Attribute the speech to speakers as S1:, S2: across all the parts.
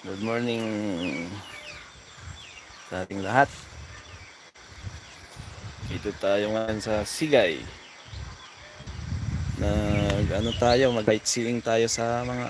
S1: Good morning sa ating lahat. Dito tayo ngayon sa Sigay. Mag-sightseeing tayo sa mga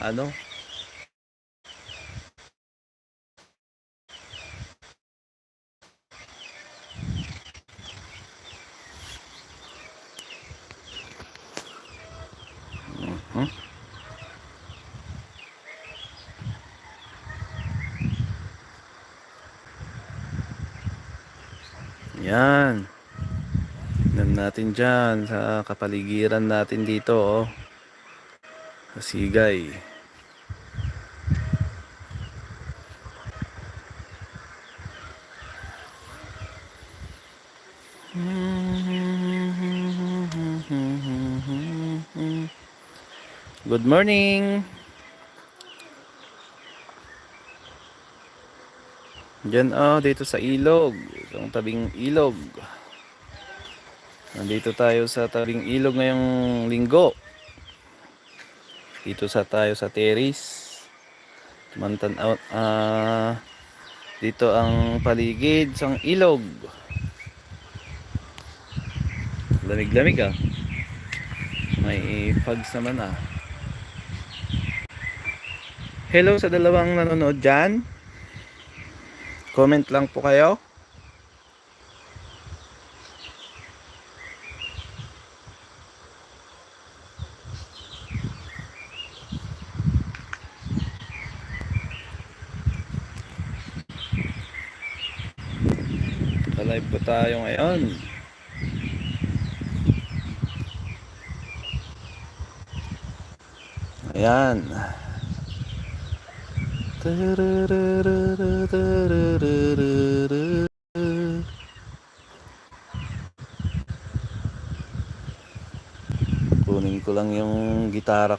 S1: Yan. Tignan natin dyan sa kapaligiran natin dito, sa Sigay. Good morning. Diyan dito sa ilog, itong tabing ilog. Nandito tayo sa tabing ilog ngayong linggo. Dito tayo sa terrace. Mantanaw dito ang paligid sa ilog. Lamig-lamig May fogs naman Hello sa dalawang nanonood dyan. Comment lang po kayo. Live po tayo ngayon. Ayan. Kunin ko lang yung gitara ko.